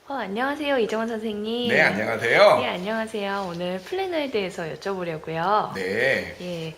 안녕하세요. 이정원 네, 선생님. 안녕하세요. 네, 안녕하세요. 오늘 플래너에 대해서 여쭤보려고요. 네. 예,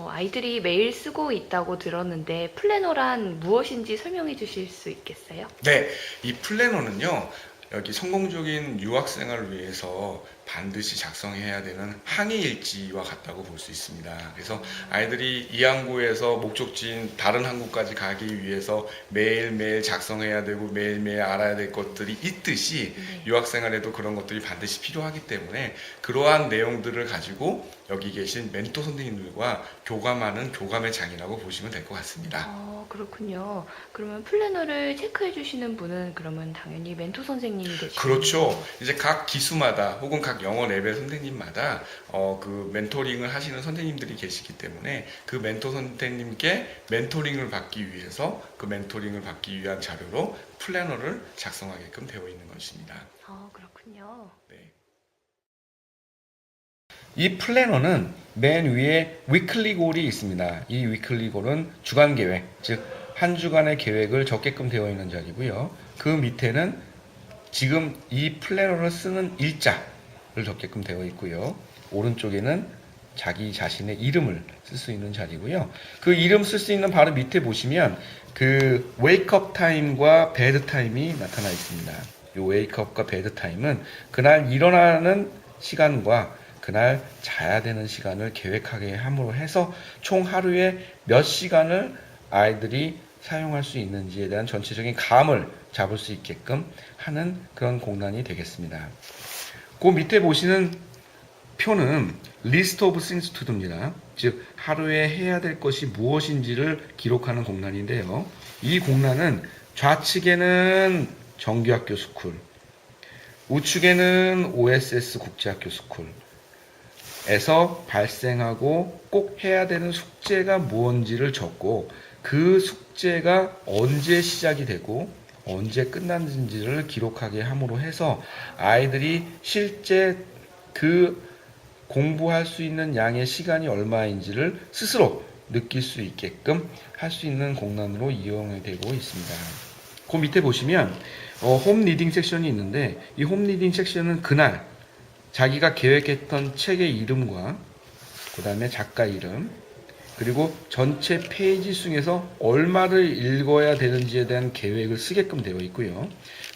아이들이 매일 쓰고 있다고 들었는데 플래너란 무엇인지 설명해 주실 수 있겠어요? 네, 이 플래너는요, 여기 성공적인 유학 생활을 위해서 반드시 작성해야 되는 항해 일지와 같다고 볼 수 있습니다. 그래서 아이들이 이 항구에서 목적지인 다른 항구까지 가기 위해서 매일매일 작성해야 되고 매일매일 알아야 될 것들이 있듯이 네. 유학 생활에도 그런 것들이 반드시 필요하기 때문에 그러한 내용들을 가지고 여기 계신 멘토 선생님들과 교감하는 교감의 장이라고 보시면 될 것 같습니다. 그렇군요. 그러면 플래너를 체크해 주시는 분은 그러면 당연히 멘토 선생님이 되시죠? 그렇죠. 이제 각 기수마다 혹은 각 영어 레벨 선생님마다 그 멘토링을 하시는 선생님들이 계시기 때문에 그 멘토 선생님께 멘토링을 받기 위해서 그 멘토링을 받기 위한 자료로 플래너를 작성하게끔 되어 있는 것입니다. 그렇군요. 네. 이 플래너는 맨 위에 위클리 골이 있습니다. 이 위클리 골은 주간 계획, 즉 한 주간의 계획을 적게끔 되어 있는 자리고요. 그 밑에는 지금 이 플래너를 쓰는 일자를 적게끔 되어 있고요. 오른쪽에는 자기 자신의 이름을 쓸 수 있는 자리고요. 그 이름 쓸 수 있는 바로 밑에 보시면 그 웨이크업 타임과 베드 타임이 나타나 있습니다. 이 웨이크업과 베드 타임은 그날 일어나는 시간과 그날 자야 되는 시간을 계획하게 함으로 해서 총 하루에 몇 시간을 아이들이 사용할 수 있는지에 대한 전체적인 감을 잡을 수 있게끔 하는 그런 공란이 되겠습니다. 그 밑에 보시는 표는 List of Things to Do입니다. 즉 하루에 해야 될 것이 무엇인지를 기록하는 공란인데요. 이 공란은 좌측에는 정규학교 스쿨, 우측에는 OSS 국제학교 스쿨에서 발생하고 꼭 해야 되는 숙제가 무엇인지를 적고 그 숙제가 언제 시작이 되고 언제 끝났는지를 기록하게 함으로 해서 아이들이 실제 그 공부할 수 있는 양의 시간이 얼마인지를 스스로 느낄 수 있게끔 할 수 있는 공란으로 이용이 되고 있습니다. 그 밑에 보시면 홈 리딩 섹션이 있는데 이 홈 리딩 섹션은 그날 자기가 계획했던 책의 이름과 그 다음에 작가 이름 그리고 전체 페이지 중에서 얼마를 읽어야 되는지에 대한 계획을 쓰게끔 되어 있고요.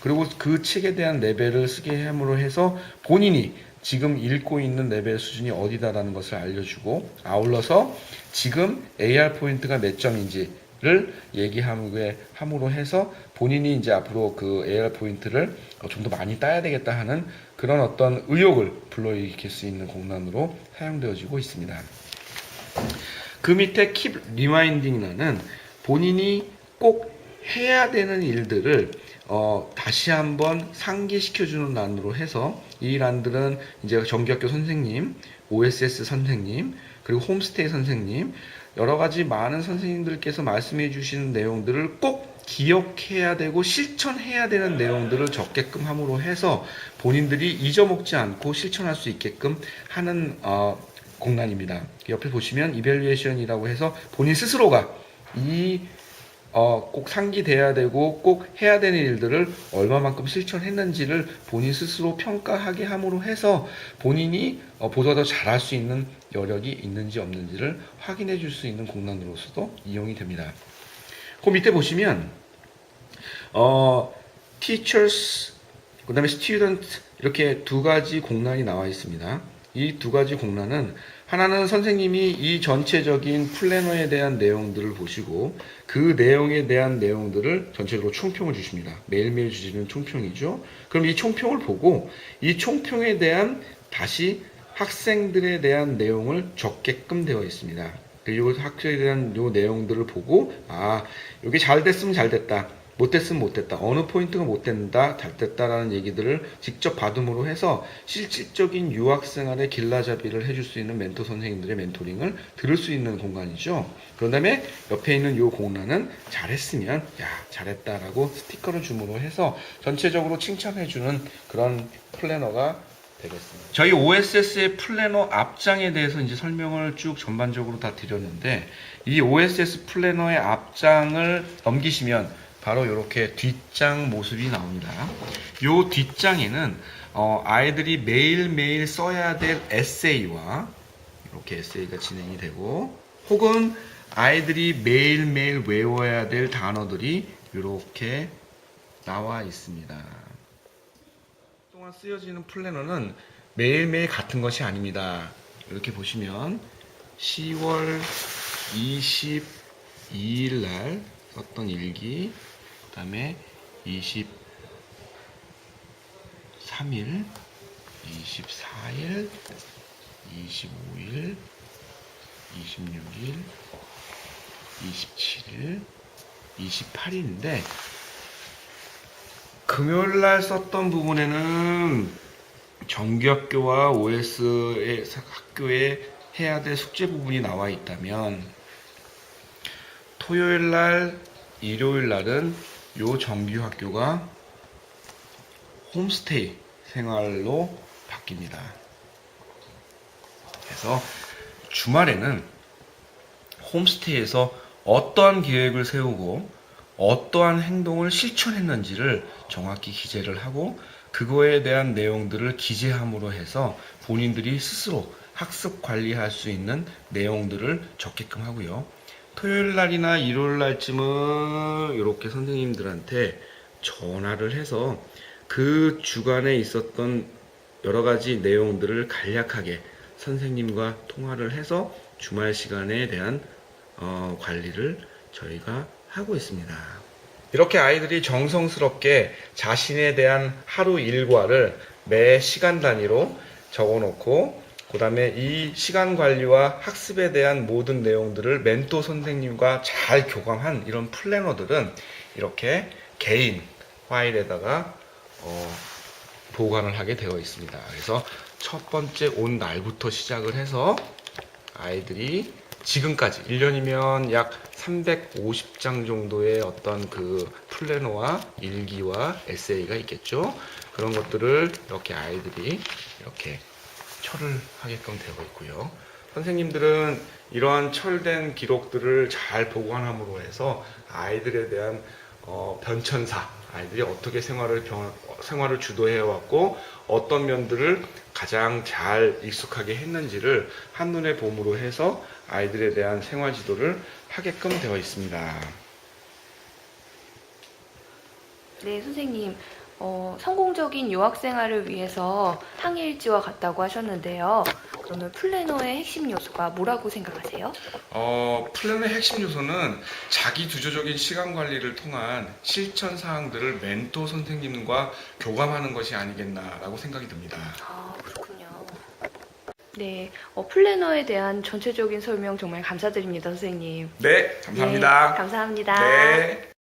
그리고 그 책에 대한 레벨을 쓰게 함으로 해서 본인이 지금 읽고 있는 레벨 수준이 어디다라는 것을 알려주고 아울러서 지금 AR 포인트가 몇 점인지를 얘기함으로 해서 본인이 이제 앞으로 그 AR 포인트를 좀 더 많이 따야 되겠다 하는 그런 어떤 의욕을 불러일으킬 수 있는 공란으로 사용되어지고 있습니다. 그 밑에 keep reminding이라는 본인이 꼭 해야 되는 일들을 다시 한번 상기시켜주는 란으로 해서 이 란들은 이제 정규학교 선생님, OSS 선생님, 그리고 홈스테이 선생님, 여러 가지 많은 선생님들께서 말씀해 주시는 내용들을 꼭 기억해야 되고 실천해야 되는 내용들을 적게끔 함으로 해서 본인들이 잊어먹지 않고 실천할 수 있게끔 하는 공란입니다. 옆에 보시면 이밸류에이션이라고 해서 본인 스스로가 꼭 상기돼야 되고 꼭 해야 되는 일들을 얼마만큼 실천했는지를 본인 스스로 평가하게 함으로 해서 본인이 보다 더 잘할 수 있는 여력이 있는지 없는지를 확인해 줄 수 있는 공란으로서도 이용이 됩니다. 그 밑에 보시면 teachers 그 다음에 student 이렇게 두 가지 공란이 나와 있습니다. 이 두 가지 공란은 하나는 선생님이 이 전체적인 플래너에 대한 내용들을 보시고 그 내용에 대한 내용들을 전체적으로 총평을 주십니다. 매일매일 주시는 총평이죠. 그럼 이 총평을 보고 이 총평에 대한 다시 학생들에 대한 내용을 적게끔 되어 있습니다. 그리고 학생에 대한 요 내용들을 보고 여기 잘 됐으면 잘 됐다. 못됐으면 못됐다. 어느 포인트가 못된다, 잘 됐다라는 얘기들을 직접 받음으로 해서 실질적인 유학생활의 길라잡이를 해줄 수 있는 멘토 선생님들의 멘토링을 들을 수 있는 공간이죠. 그런 다음에 옆에 있는 이 공란은 잘했으면 잘했다라고 스티커를 줌으로 해서 전체적으로 칭찬해주는 그런 플래너가 되겠습니다. 저희 OSS의 플래너 앞장에 대해서 이제 설명을 쭉 전반적으로 다 드렸는데 이 OSS 플래너의 앞장을 넘기시면 바로 이렇게 뒷장 모습이 나옵니다. 이 뒷장에는 아이들이 매일매일 써야 될 에세이와 이렇게 에세이가 진행이 되고, 혹은 아이들이 매일매일 외워야 될 단어들이 이렇게 나와 있습니다. 동안 쓰여지는 플래너는 매일매일 같은 것이 아닙니다. 이렇게 보시면 10월 22일 날 썼던 일기, 그 다음에 23일, 24일, 25일, 26일, 27일, 28일인데, 금요일 날 썼던 부분에는 정규학교와 OS의 학교에 해야 될 숙제 부분이 나와 있다면, 토요일 날, 일요일 날은 요 정규학교가 홈스테이 생활로 바뀝니다. 그래서 주말에는 홈스테이에서 어떠한 계획을 세우고 어떠한 행동을 실천했는지를 정확히 기재를 하고, 그거에 대한 내용들을 기재함으로 해서 본인들이 스스로 학습 관리할 수 있는 내용들을 적게끔 하고요. 토요일 날이나 일요일 날쯤은 이렇게 선생님들한테 전화를 해서 그 주간에 있었던 여러 가지 내용들을 간략하게 선생님과 통화를 해서 주말 시간에 대한 관리를 저희가 하고 있습니다. 이렇게 아이들이 정성스럽게 자신에 대한 하루 일과를 매 시간 단위로 적어놓고, 그 다음에 이 시간 관리와 학습에 대한 모든 내용들을 멘토 선생님과 잘 교감한 이런 플래너들은 이렇게 개인 파일에다가 보관을 하게 되어 있습니다. 그래서 첫 번째 온 날부터 시작을 해서 아이들이 지금까지 1년이면 약 350장 정도의 어떤 그 플래너와 일기와 에세이가 있겠죠. 그런 것들을 이렇게 아이들이 이렇게 철을 하게끔 되어 있고요. 선생님들은 이러한 철된 기록들을 잘 보관함으로 해서 아이들에 대한 변천사, 아이들이 어떻게 생활을 주도해 왔고 어떤 면들을 가장 잘 익숙하게 했는지를 한눈에 봄으로 해서 아이들에 대한 생활 지도를 하게끔 되어 있습니다. 네, 선생님. 성공적인 유학 생활을 위해서 항해일지와 같다고 하셨는데요. 그러면 플래너의 핵심 요소가 뭐라고 생각하세요? 플랜의 핵심 요소는 자기 주도적인 시간 관리를 통한 실천 사항들을 멘토 선생님과 교감하는 것이 아니겠나라고 생각이 듭니다. 아, 그렇군요. 네, 플래너에 대한 전체적인 설명 정말 감사드립니다, 선생님. 네, 감사합니다. 네, 감사합니다. 네.